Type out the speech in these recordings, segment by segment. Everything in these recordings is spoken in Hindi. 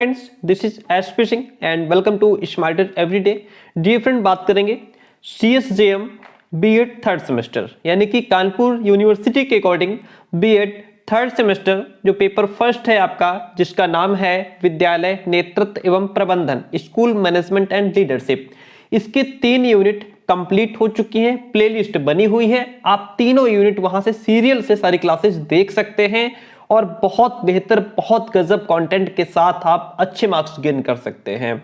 Friends, this is SP Singh and welcome to smarter everyday. Dear friend, बात करेंगे CSJM बीएड थर्ड सेमेस्टर यानी कि कानपुर यूनिवर्सिटी के अकॉर्डिंग बीएड थर्ड सेमेस्टर जो पेपर फर्स्ट है आपका, जिसका नाम है विद्यालय नेतृत्व एवं प्रबंधन, स्कूल मैनेजमेंट एंड लीडरशिप। इसके 3 यूनिट कंप्लीट हो चुकी हैं, प्लेलिस्ट बनी हुई है। आप तीनों यूनिट वहां से सीरियल से सारी क्लासेस देख सकते हैं और बहुत बेहतर, बहुत गजब कंटेंट के साथ आप अच्छे मार्क्स गेन कर सकते हैं।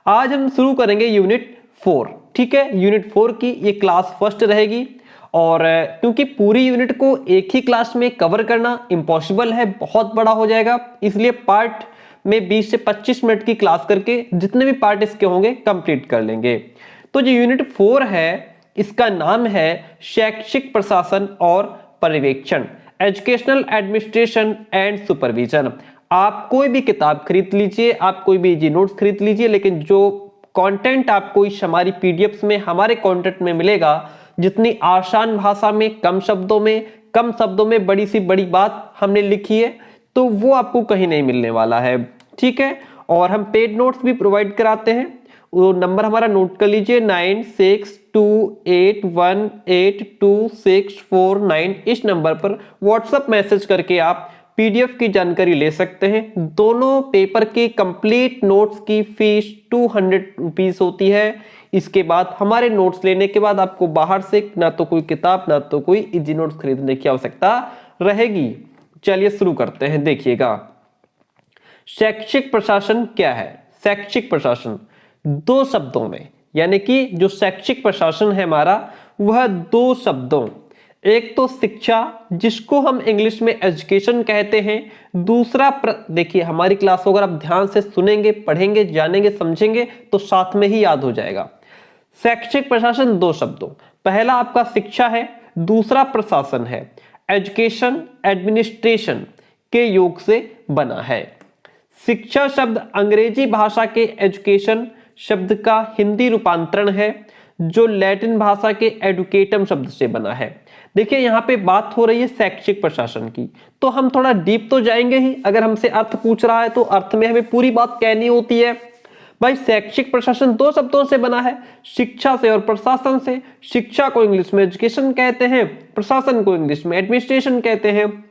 आज हम शुरू करेंगे यूनिट 4। ठीक है, यूनिट 4 की ये क्लास फर्स्ट रहेगी और क्योंकि पूरी यूनिट को एक ही क्लास में कवर करना इम्पॉसिबल है, बहुत बड़ा हो जाएगा, इसलिए पार्ट में 20 से 25 मिनट की क्लास करके जितने भी पार्ट इसके होंगे कंप्लीट कर लेंगे। तो जो यूनिट 4 है इसका नाम है शैक्षिक प्रशासन और पर्यवेक्षण, एजुकेशनल एडमिनिस्ट्रेशन एंड सुपरविजन। आप कोई भी किताब खरीद लीजिए, आप कोई भी इजी नोट्स खरीद लीजिए, लेकिन जो कंटेंट आपको इस हमारी पीडीएफ्स में, हमारे कंटेंट में मिलेगा, जितनी आसान भाषा में, कम शब्दों में बड़ी सी बड़ी बात हमने लिखी है, तो वो आपको कहीं नहीं मिलने वाला है। ठीक है, और हम पेड नोट्स भी प्रोवाइड कराते हैं। वो नंबर हमारा नोट कर लीजिए 9628182649। इस नंबर पर व्हाट्सएप मैसेज करके आप पीडीएफ की जानकारी ले सकते हैं। दोनों पेपर के कंप्लीट नोट्स की फीस 200 रुपीज होती है। इसके बाद हमारे नोट्स लेने के बाद आपको बाहर से ना तो कोई किताब ना तो कोई इजी नोट्स खरीदने की आवश्यकता रहेगी। चलिए शुरू करते हैं। देखिएगा, शैक्षिक प्रशासन क्या है। शैक्षिक प्रशासन 2 शब्दों में, यानी कि जो शैक्षिक प्रशासन है हमारा वह 2 शब्दों, एक तो शिक्षा जिसको हम इंग्लिश में एजुकेशन कहते हैं, दूसरा देखिए हमारी क्लास को अगर आप ध्यान से सुनेंगे, पढ़ेंगे, जानेंगे, समझेंगे तो साथ में ही याद हो जाएगा। शैक्षिक प्रशासन 2 शब्दों, पहला आपका शिक्षा है, दूसरा प्रशासन है। एजुकेशन एडमिनिस्ट्रेशन के योग से बना है। शिक्षा शब्द अंग्रेजी भाषा के एजुकेशन शब्द का हिंदी रूपांतरण है, जो लैटिन भाषा के एडुकेटम शब्द से बना है। देखिए यहाँ पे बात हो रही है शैक्षिक प्रशासन की, तो हम थोड़ा डीप तो जाएंगे ही। अगर हमसे अर्थ पूछ रहा है तो अर्थ में हमें पूरी बात कहनी होती है। भाई, शैक्षिक प्रशासन 2 शब्दों से बना है, शिक्षा से और प्रशासन से। शिक्षा को इंग्लिश में एजुकेशन कहते हैं, प्रशासन को इंग्लिश में एडमिनिस्ट्रेशन कहते हैं।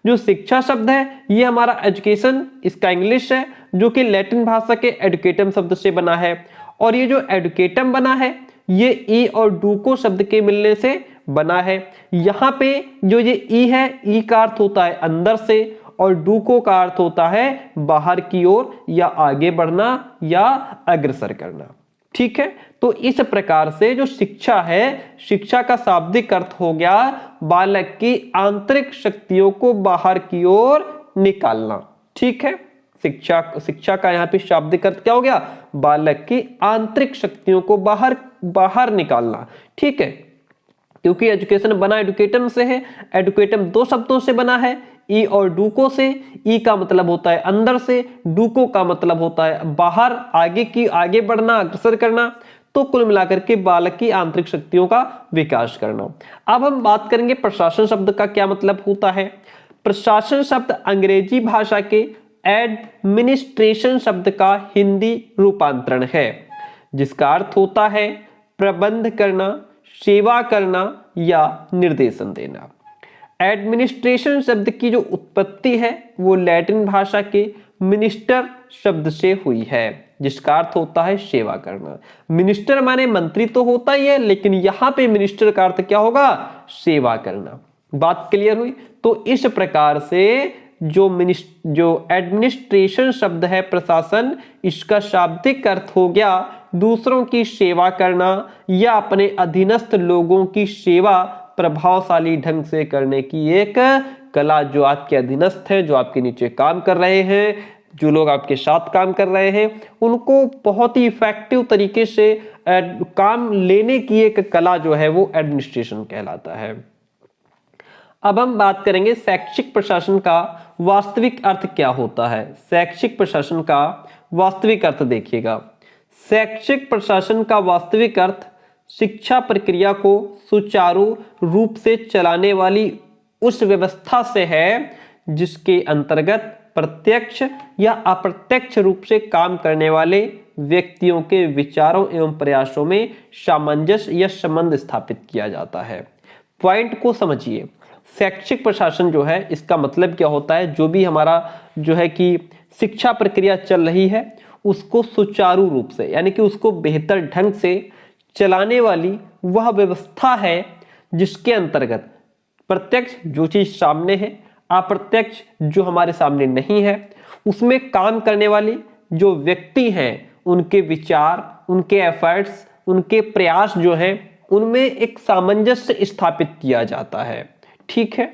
जो शिक्षा शब्द है ये हमारा एजुकेशन, इसका इंग्लिश है, जो कि लैटिन भाषा के एडुकेटम शब्द से बना है। और ये जो एडुकेटम बना है ये ई और डूको शब्द के मिलने से बना है। यहाँ पे जो ये ई है, ई का अर्थ होता है अंदर से और डूको का अर्थ होता है बाहर की ओर या आगे बढ़ना या अग्रसर करना। ठीक है, तो इस प्रकार से जो शिक्षा है, शिक्षा का शाब्दिक अर्थ हो गया बालक की आंतरिक शक्तियों को बाहर की ओर निकालना। ठीक है, शिक्षा का यहाँ पे शाब्दिक अर्थ क्या हो गया, बालक की आंतरिक शक्तियों को बाहर निकालना। ठीक है, क्योंकि एजुकेशन बना एडुकेटम से है, एडुकेटम 2 शब्दों से बना है, ई और डूको से। ई का मतलब होता है अंदर से, डूको का मतलब होता है बाहर, आगे बढ़ना, अग्रसर करना। तो कुल मिलाकर के बालक की आंतरिक शक्तियों का विकास करना। अब हम बात करेंगे प्रशासन शब्द का क्या मतलब होता है। प्रशासन शब्द अंग्रेजी भाषा के एडमिनिस्ट्रेशन शब्द का हिंदी रूपांतरण है, जिसका अर्थ होता है प्रबंध करना, सेवा करना या निर्देशन देना। एडमिनिस्ट्रेशन शब्द की जो उत्पत्ति है वो लैटिन भाषा के मिनिस्टर शब्द से हुई है, जिसका अर्थ होता है सेवा करना। मिनिस्टर माने मंत्री तो होता ही है, लेकिन यहां पे मिनिस्टर का अर्थ क्या होगा, सेवा करना। बात क्लियर हुई। तो इस प्रकार से जो एडमिनिस्ट्रेशन शब्द है प्रशासन, इसका शाब्दिक अर्थ हो गया दूसरों की सेवा करना या अपने अधीनस्थ लोगों की सेवा प्रभावशाली ढंग से करने की एक कला। जो आपके अधीनस्थ हैं, जो आपके नीचे काम कर रहे हैं, जो लोग आपके साथ काम कर रहे हैं, उनको बहुत ही इफेक्टिव तरीके से काम लेने की एक कला जो है वो एडमिनिस्ट्रेशन कहलाता है। अब हम बात करेंगे शैक्षिक प्रशासन का वास्तविक अर्थ क्या होता है। शैक्षिक प्रशासन का वास्तविक अर्थ देखिएगा। शैक्षिक प्रशासन का वास्तविक अर्थ शिक्षा प्रक्रिया को सुचारू रूप से चलाने वाली उस व्यवस्था से है जिसके अंतर्गत प्रत्यक्ष या अप्रत्यक्ष रूप से काम करने वाले व्यक्तियों के विचारों एवं प्रयासों में सामंजस्य या संबंध स्थापित किया जाता है। पॉइंट को समझिए, शैक्षिक प्रशासन जो है इसका मतलब क्या होता है, जो भी हमारा जो है कि शिक्षा प्रक्रिया चल रही है उसको सुचारू रूप से यानी कि उसको बेहतर ढंग से चलाने वाली वह व्यवस्था है जिसके अंतर्गत प्रत्यक्ष जो चीज सामने है, अप्रत्यक्ष जो हमारे सामने नहीं है, उसमें काम करने वाले जो व्यक्ति हैं उनके विचार, उनके एफर्ट्स, उनके प्रयास जो हैं उनमें एक सामंजस्य स्थापित किया जाता है। ठीक है।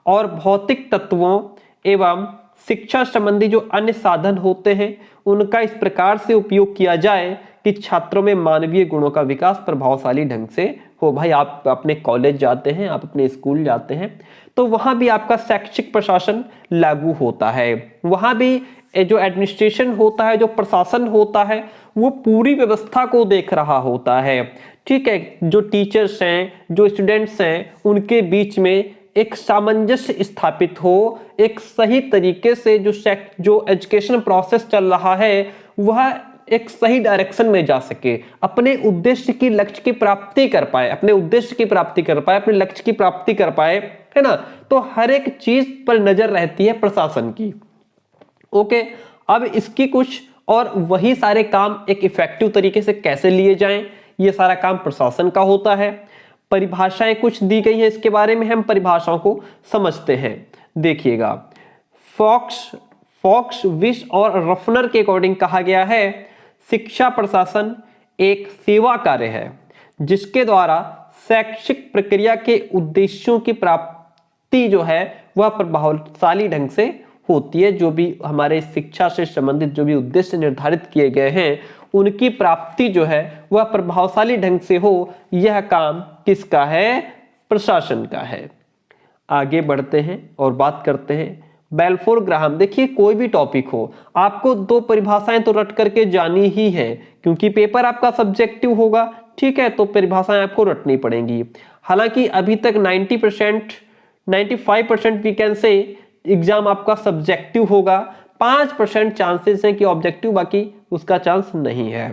और भौतिक तत्वों एवं शिक्षा संबंधी जो अन्य साधन होते हैं उनका इस प्रकार से उपयोग किया जाए कि छात्रों में मानवीय गुणों का विकास प्रभावशाली ढंग से हो। भाई आप अपने कॉलेज जाते हैं, आप अपने स्कूल जाते हैं तो वहां भी आपका शैक्षिक प्रशासन लागू होता है। वहां भी जो एडमिनिस्ट्रेशन होता है, जो प्रशासन होता है, वो पूरी व्यवस्था को देख रहा होता है। ठीक है। जो टीचर्स हैं, जो स्टूडेंट्स हैं, उनके बीच में एक सामंजस्य स्थापित हो, एक सही तरीके से जो एजुकेशन प्रोसेस चल रहा है वह एक सही डायरेक्शन में जा सके, अपने उद्देश्य की लक्ष्य की प्राप्ति कर पाए, अपने उद्देश्य की प्राप्ति कर पाए, अपने लक्ष्य की प्राप्ति कर पाए, है ना। तो हर एक चीज पर नजर रहती है प्रशासन की। ओके। अब इसकी कुछ और वही सारे काम एक इफेक्टिव तरीके से कैसे लिए जाएं, ये सारा काम प्रशासन का होता है। परिभाषाएं कुछ दी गई है, इसके बारे में हम परिभाषाओं को समझते हैं। देखिएगा, फॉक्स विश और रफनर के अकॉर्डिंग कहा गया है शिक्षा प्रशासन एक सेवा कार्य है जिसके द्वारा शैक्षिक प्रक्रिया के उद्देश्यों की प्राप्ति जो है वह प्रभावशाली ढंग से होती है। जो भी हमारे शिक्षा से संबंधित जो भी उद्देश्य निर्धारित किए गए हैं उनकी प्राप्ति जो है वह प्रभावशाली ढंग से हो, यह काम किसका है? प्रशासन का है। आगे बढ़ते हैं और बात करते हैं बेल्फोर ग्राहम। देखिए कोई भी टॉपिक हो आपको दो परिभाषाएं तो रट करके जानी ही है क्योंकि पेपर आपका सब्जेक्टिव होगा। ठीक है। तो परिभाषाएं आपको रटनी पड़ेंगी। हालांकि अभी तक 90% 95% वी कैन से एग्जाम आपका सब्जेक्टिव होगा, 5% चांसेस हैं कि ऑब्जेक्टिव, बाकी उसका चांस नहीं है।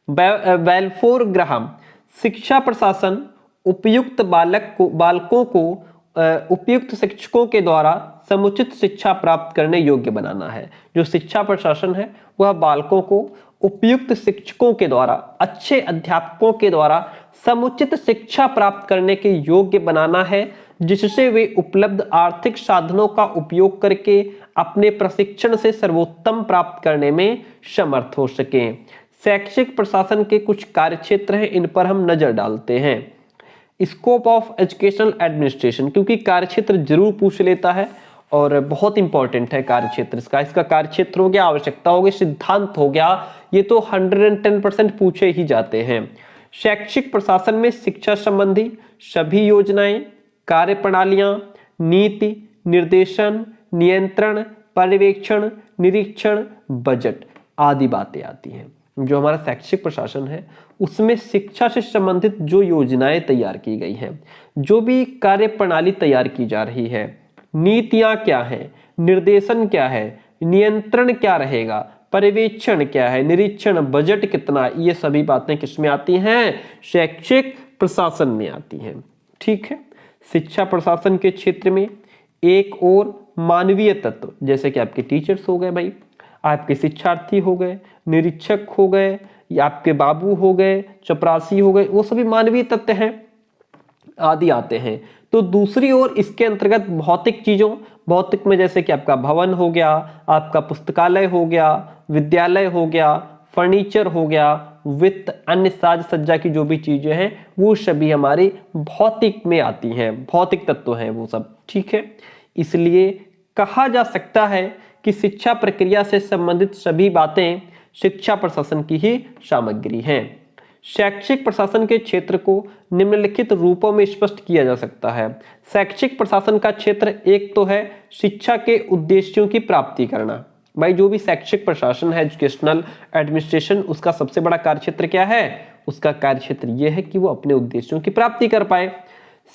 बेल्फोर ग्राहम शिक्षा प्रशासन उपयुक्त बालकों को उपयुक्त शिक्षकों के द्वारा समुचित शिक्षा प्राप्त करने योग्य बनाना है। जो शिक्षा प्रशासन है वह बालकों को उपयुक्त शिक्षकों के द्वारा, अच्छे अध्यापकों के द्वारा समुचित शिक्षा प्राप्त करने के योग्य बनाना है जिससे वे उपलब्ध आर्थिक साधनों का उपयोग करके अपने प्रशिक्षण से सर्वोत्तम प्राप्त करने में समर्थ हो सकें। शैक्षिक प्रशासन के कुछ कार्यक्षेत्र हैं, इन पर हम नजर डालते हैं। स्कोप ऑफ एजुकेशनल एडमिनिस्ट्रेशन, क्योंकि कार्यक्षेत्र जरूर पूछ लेता है और बहुत इंपॉर्टेंट है कार्यक्षेत्र इसका कार्यक्षेत्र हो गया, आवश्यकता हो गई, सिद्धांत हो गया, ये तो 110% पूछे ही जाते हैं। शैक्षिक प्रशासन में शिक्षा संबंधी सभी योजनाएं, कार्यप्रणालियां, नीति, निर्देशन, नियंत्रण, पर्यवेक्षण, निरीक्षण, बजट आदि बातें आती हैं। जो हमारा शैक्षिक प्रशासन है उसमें शिक्षा से संबंधित जो योजनाएं तैयार की गई हैं, जो भी कार्यप्रणाली तैयार की जा रही है, नीतियां क्या है, निर्देशन क्या है, नियंत्रण क्या रहेगा, पर्यवेक्षण क्या है, निरीक्षण, बजट कितना, ये सभी बातें किसमें आती हैं? शैक्षिक प्रशासन में आती हैं। ठीक है। शिक्षा प्रशासन के क्षेत्र में एक और मानवीय तत्व जैसे कि आपके टीचर्स हो गए, भाई आपके शिक्षार्थी हो गए, निरीक्षक हो गए, या आपके बाबू हो गए, चपरासी हो गए, वो सभी मानवीय तत्व हैं आदि आते हैं। तो दूसरी ओर इसके अंतर्गत भौतिक चीजों, भौतिक में जैसे कि आपका भवन हो गया, आपका पुस्तकालय हो गया, विद्यालय हो गया, फर्नीचर हो गया, वित्त, अन्य साज सज्जा की जो भी चीजें हैं वो सभी हमारी भौतिक में आती हैं, भौतिक तत्व हैं वो सब। ठीक है। इसलिए कहा जा सकता है कि शिक्षा प्रक्रिया से संबंधित सभी बातें शिक्षा प्रशासन की ही सामग्री हैं। शैक्षिक प्रशासन के क्षेत्र को निम्नलिखित रूपों में स्पष्ट किया जा सकता है। शैक्षिक प्रशासन का क्षेत्र एक तो है शिक्षा के उद्देश्यों की प्राप्ति करना। भाई जो भी शैक्षिक प्रशासन है, एजुकेशनल एडमिनिस्ट्रेशन, उसका सबसे बड़ा कार्यक्षेत्र क्या है? उसका कार्यक्षेत्र यह है कि वो अपने उद्देश्यों की प्राप्ति कर पाए।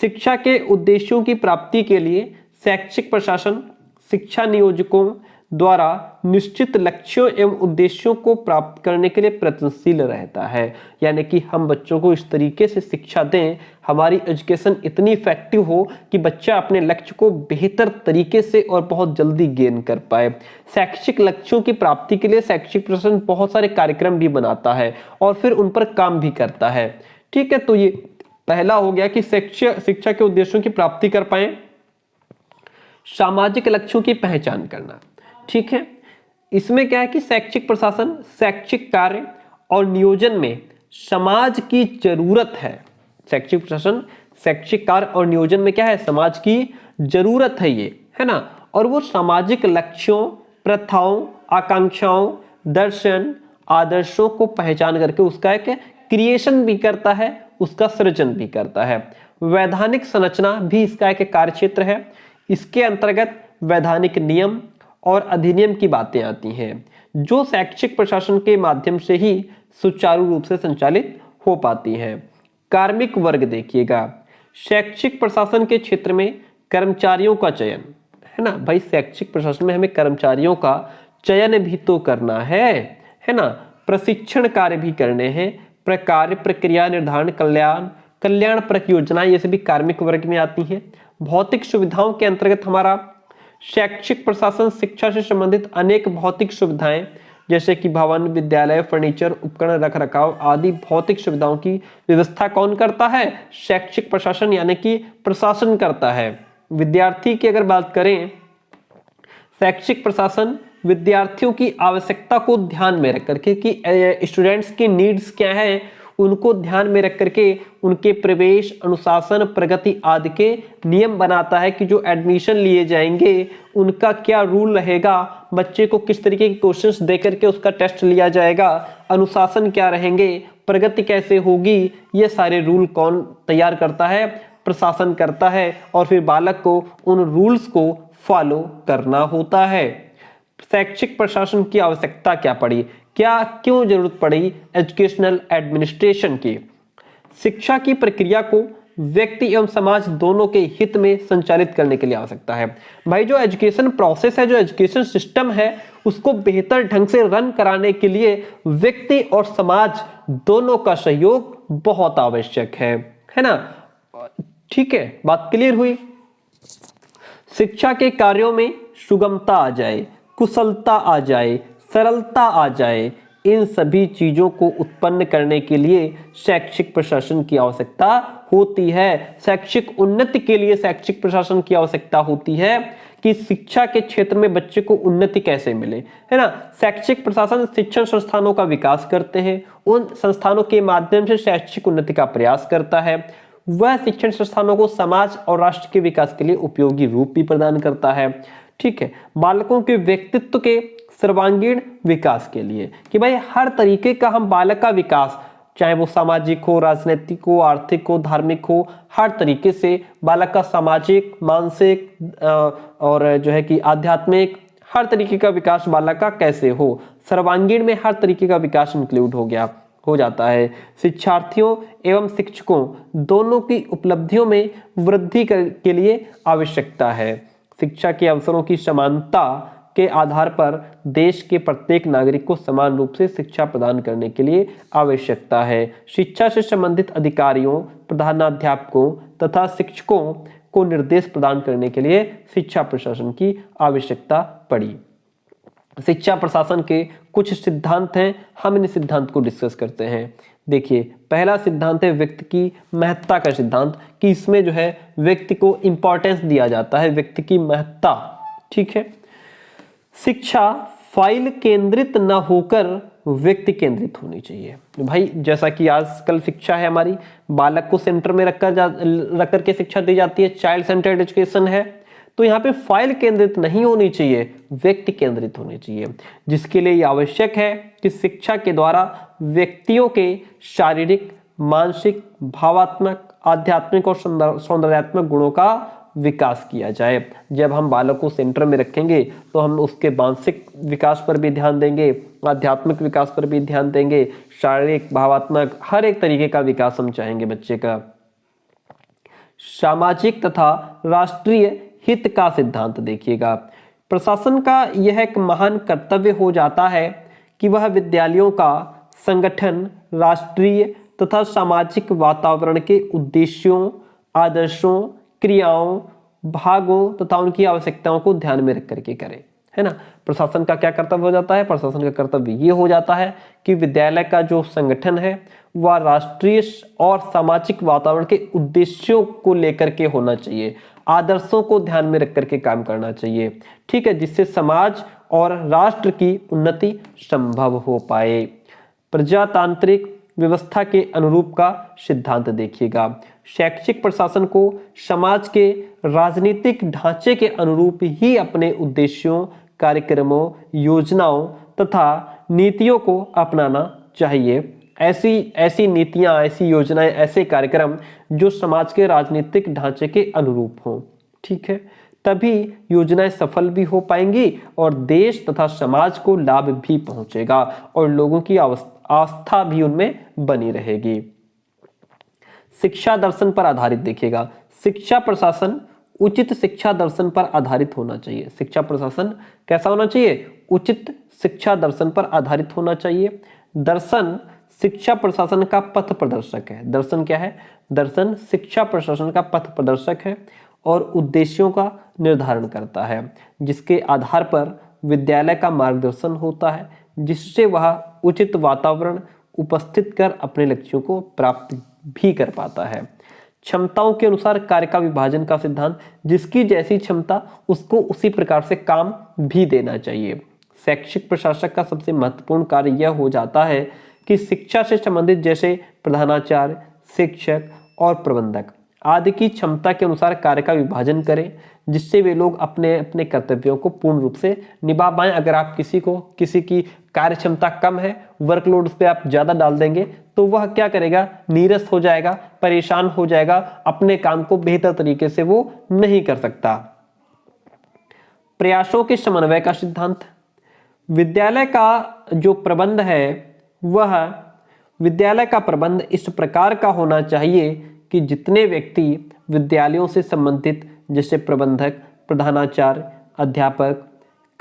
शिक्षा के उद्देश्यों की प्राप्ति के लिए शैक्षिक प्रशासन शिक्षा नियोजकों द्वारा निश्चित लक्ष्यों एवं उद्देश्यों को प्राप्त करने के लिए प्रयत्नशील रहता है। यानी कि हम बच्चों को इस तरीके से शिक्षा दें, हमारी एजुकेशन इतनी इफेक्टिव हो कि बच्चा अपने लक्ष्य को बेहतर तरीके से और बहुत जल्दी गेन कर पाए। शैक्षिक लक्ष्यों की प्राप्ति के लिए शैक्षिक प्रशासन बहुत सारे कार्यक्रम भी बनाता है और फिर उन पर काम भी करता है। ठीक है, तो ये पहला हो गया कि शिक्षा के उद्देश्यों की प्राप्ति कर पाए। सामाजिक लक्ष्यों की पहचान करना। ठीक है, इसमें क्या है कि शैक्षिक प्रशासन शैक्षिक कार्य और नियोजन में समाज की जरूरत है। शैक्षिक प्रशासन शैक्षिक कार्य और नियोजन में क्या है, समाज की जरूरत है, ये है ना। और वो सामाजिक लक्ष्यों, प्रथाओं, आकांक्षाओं, दर्शन, आदर्शों को पहचान करके उसका एक क्रिएशन भी करता है, उसका सृजन भी करता है। वैधानिक संरचना भी इसका एक कार्य क्षेत्र है। इसके अंतर्गत वैधानिक नियम और अधिनियम की बातें आती हैं, जो शैक्षिक प्रशासन के माध्यम से ही सुचारू रूप से संचालित हो पाती हैं। कार्मिक वर्ग देखिएगा, शैक्षिक प्रशासन के क्षेत्र में कर्मचारियों का चयन, है ना भाई, शैक्षिक प्रशासन में हमें कर्मचारियों का चयन भी तो करना है ना, प्रशिक्षण कार्य भी करने हैं, प्रकार प्रक्रिया निर्धारण, कल्याणप्रद योजनाएं, ये सभी कार्मिक वर्ग में आती हैं। भौतिक सुविधाओं के अंतर्गत हमारा शैक्षिक प्रशासन शिक्षा से संबंधित अनेक भौतिक सुविधाएं जैसे कि भवन, विद्यालय, फर्नीचर, उपकरण, रखरखाव आदि भौतिक सुविधाओं की व्यवस्था कौन करता है, शैक्षिक प्रशासन यानी कि प्रशासन करता है। विद्यार्थी की अगर बात करें, शैक्षिक प्रशासन विद्यार्थियों की आवश्यकता को ध्यान में रख करके कि स्टूडेंट्स की नीड्स क्या है, उनको ध्यान में रख करके उनके प्रवेश, अनुशासन, प्रगति आदि के नियम बनाता है कि जो एडमिशन लिए जाएंगे उनका क्या रूल रहेगा, बच्चे को किस तरीके के क्वेश्चंस दे करके उसका टेस्ट लिया जाएगा, अनुशासन क्या रहेंगे, प्रगति कैसे होगी, ये सारे रूल कौन तैयार करता है, प्रशासन करता है। और फिर बालक को उन रूल्स को फॉलो करना होता है। शैक्षिक प्रशासन की आवश्यकता क्या पड़ी, क्यों जरूरत पड़ी एजुकेशनल एडमिनिस्ट्रेशन की। शिक्षा की प्रक्रिया को व्यक्ति एवं समाज दोनों के हित में संचालित करने के लिए आवश्यकता है। भाई जो एजुकेशन प्रोसेस है, जो एजुकेशन सिस्टम है, उसको बेहतर ढंग से रन कराने के लिए व्यक्ति और समाज दोनों का सहयोग बहुत आवश्यक है ना। ठीक है, बात क्लियर हुई। शिक्षा के कार्यों में सुगमता आ जाए, कुशलता आ जाए, सरलता आ जाए, इन सभी चीजों को उत्पन्न करने के लिए शैक्षिक प्रशासन की आवश्यकता होती है। शैक्षिक उन्नति के लिए शैक्षिक प्रशासन की आवश्यकता होती है कि शिक्षा के क्षेत्र में बच्चे को उन्नति कैसे मिले, है ना। शैक्षिक प्रशासन शिक्षण संस्थानों का विकास करते हैं, उन संस्थानों के माध्यम से शैक्षिक उन्नति का प्रयास करता है। वह शिक्षण संस्थानों को समाज और राष्ट्र के विकास के लिए उपयोगी रूप भी प्रदान करता है। ठीक है, बालकों के व्यक्तित्व के सर्वांगीण विकास के लिए कि भाई हर तरीके का हम बालक का विकास, चाहे वो सामाजिक हो, राजनीतिक हो, आर्थिक हो, धार्मिक हो, हर तरीके से बालक का सामाजिक, मानसिक और जो है कि आध्यात्मिक हर तरीके का विकास बालक का कैसे हो, सर्वांगीण में हर तरीके का विकास इंक्लूड हो जाता है। शिक्षार्थियों एवं शिक्षकों दोनों की उपलब्धियों में वृद्धि के लिए आवश्यकता है। शिक्षा के अवसरों की समानता के आधार पर देश के प्रत्येक नागरिक को समान रूप से शिक्षा प्रदान करने के लिए आवश्यकता है। शिक्षा से संबंधित अधिकारियों, प्रधानाध्यापकों तथा शिक्षकों को निर्देश प्रदान करने के लिए शिक्षा प्रशासन की आवश्यकता पड़ी। शिक्षा प्रशासन के कुछ सिद्धांत हैं, हम इन सिद्धांत को डिस्कस करते हैं। देखिए, पहला सिद्धांत है व्यक्ति की महत्ता का सिद्धांत, कि इसमें जो है व्यक्ति को इंपॉर्टेंस दिया जाता है, व्यक्ति की महत्ता। ठीक है, शिक्षा फाइल केंद्रित न होकर व्यक्ति केंद्रित होनी चाहिए। भाई जैसा कि आजकल शिक्षा है हमारी, बालक को सेंटर में रख करके शिक्षा दी जाती है, चाइल्ड सेंटर्ड एजुकेशन है, तो यहाँ पे फाइल केंद्रित नहीं होनी चाहिए, व्यक्ति केंद्रित होनी चाहिए। जिसके लिए यह आवश्यक है कि शिक्षा के द्वारा व्यक्तियों के शारीरिक, मानसिक, भावात्मक, आध्यात्मिक और सौंदर्यात्मक गुणों का विकास किया जाए। जब हम बालक को सेंटर में रखेंगे तो हम उसके मानसिक विकास पर भी ध्यान देंगे, आध्यात्मिक विकास पर भी ध्यान देंगे, शारीरिक, भावात्मक हर एक तरीके का विकास हम चाहेंगे बच्चे का। सामाजिक तथा राष्ट्रीय हित का सिद्धांत देखिएगा, प्रशासन का यह एक महान कर्तव्य हो जाता है कि वह विद्यालयों का संगठन राष्ट्रीय तथा सामाजिक वातावरण के उद्देश्यों, आदर्शों, क्रियाओं, भागों तथा उनकी आवश्यकताओं को ध्यान में रख करके करे, है ना। प्रशासन का क्या कर्तव्य हो जाता है? प्रशासन का कर्तव्य ये हो जाता है कि विद्यालय का जो संगठन है वह राष्ट्रीय और सामाजिक वातावरण के उद्देश्यों को लेकर के होना चाहिए, आदर्शों को ध्यान में रख करके काम करना चाहिए, ठीक है, जिससे समाज और राष्ट्र की उन्नति संभव हो पाए। प्रजातांत्रिक व्यवस्था के अनुरूप का सिद्धांत देखिएगा। शैक्षिक प्रशासन को समाज के राजनीतिक ढांचे के अनुरूप ही अपने उद्देश्यों, कार्यक्रमों, योजनाओं तथा नीतियों को अपनाना चाहिए। ऐसी नीतियां, ऐसी योजनाएं, ऐसे कार्यक्रम जो समाज के राजनीतिक ढांचे के अनुरूप हों, ठीक है, तभी योजनाएं सफल भी हो पाएंगी और देश तथा समाज को लाभ भी पहुंचेगा और लोगों की आस्था भी उनमें बनी रहेगी। शिक्षा दर्शन पर आधारित देखिएगा। शिक्षा प्रशासन उचित शिक्षा दर्शन पर आधारित होना चाहिए। शिक्षा प्रशासन कैसा होना चाहिए? उचित शिक्षा दर्शन पर आधारित होना चाहिए। दर्शन शिक्षा प्रशासन का पथ प्रदर्शक है। दर्शन क्या है? दर्शन शिक्षा प्रशासन का पथ प्रदर्शक है और उद्देश्यों का निर्धारण करता है, जिसके आधार पर विद्यालय का मार्गदर्शन होता है, जिससे वह उचित वातावरण उपस्थित कर अपने लक्ष्यों को प्राप्त भी कर पाता है। क्षमताओं के अनुसार कार्य का विभाजन का सिद्धांत, जिसकी जैसी क्षमता उसको उसी प्रकार से काम भी देना चाहिए। शैक्षिक प्रशासक का सबसे महत्वपूर्ण कार्य यह हो जाता है कि शिक्षा से संबंधित जैसे प्रधानाचार्य, शिक्षक और प्रबंधक आदि की क्षमता के अनुसार कार्य का विभाजन करें, जिससे वे लोग अपने अपने कर्तव्यों को पूर्ण रूप से निभा पाएं। अगर आप किसी की कार्य क्षमता कम है, वर्कलोड उस पर आप ज्यादा डाल देंगे तो वह क्या करेगा? नीरस हो जाएगा, परेशान हो जाएगा, अपने काम को बेहतर तरीके से वो नहीं कर सकता। प्रयासों के समन्वय का सिद्धांत, विद्यालय का जो प्रबंध है वह विद्यालय का प्रबंध इस प्रकार का होना चाहिए कि जितने व्यक्ति विद्यालयों से संबंधित जैसे प्रबंधक, प्रधानाचार्य, अध्यापक,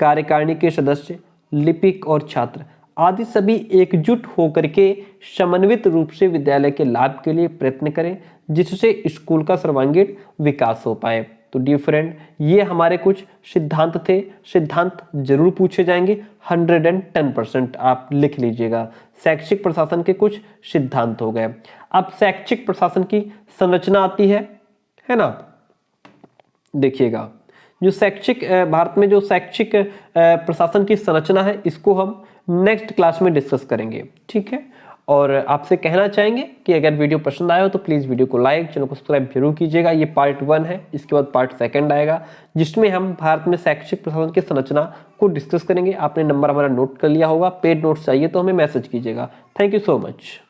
कार्यकारिणी के सदस्य, लिपिक और छात्र आदि सभी एकजुट होकर के समन्वित रूप से विद्यालय के लाभ के लिए प्रयत्न करें, जिससे स्कूल का सर्वांगीण विकास हो पाए। तो डियर फ्रेंड, ये हमारे कुछ सिद्धांत थे। सिद्धांत जरूर पूछे जाएंगे, 110% आप लिख लीजिएगा। शैक्षिक प्रशासन के कुछ सिद्धांत हो गए। अब शैक्षिक प्रशासन की संरचना आती है ना। देखिएगा, जो भारत में जो शैक्षिक प्रशासन की संरचना है, इसको हम नेक्स्ट क्लास में डिस्कस करेंगे, ठीक है। और आपसे कहना चाहेंगे कि अगर वीडियो पसंद आया हो तो प्लीज़ वीडियो को लाइक, चैनल को सब्सक्राइब जरूर कीजिएगा। ये पार्ट 1 है, इसके बाद पार्ट 2 आएगा, जिसमें हम भारत में शैक्षिक प्रशासन की संरचना को डिस्कस करेंगे। आपने नंबर हमारा नोट कर लिया होगा। पेड नोट्स चाहिए तो हमें मैसेज कीजिएगा। Thank you so much.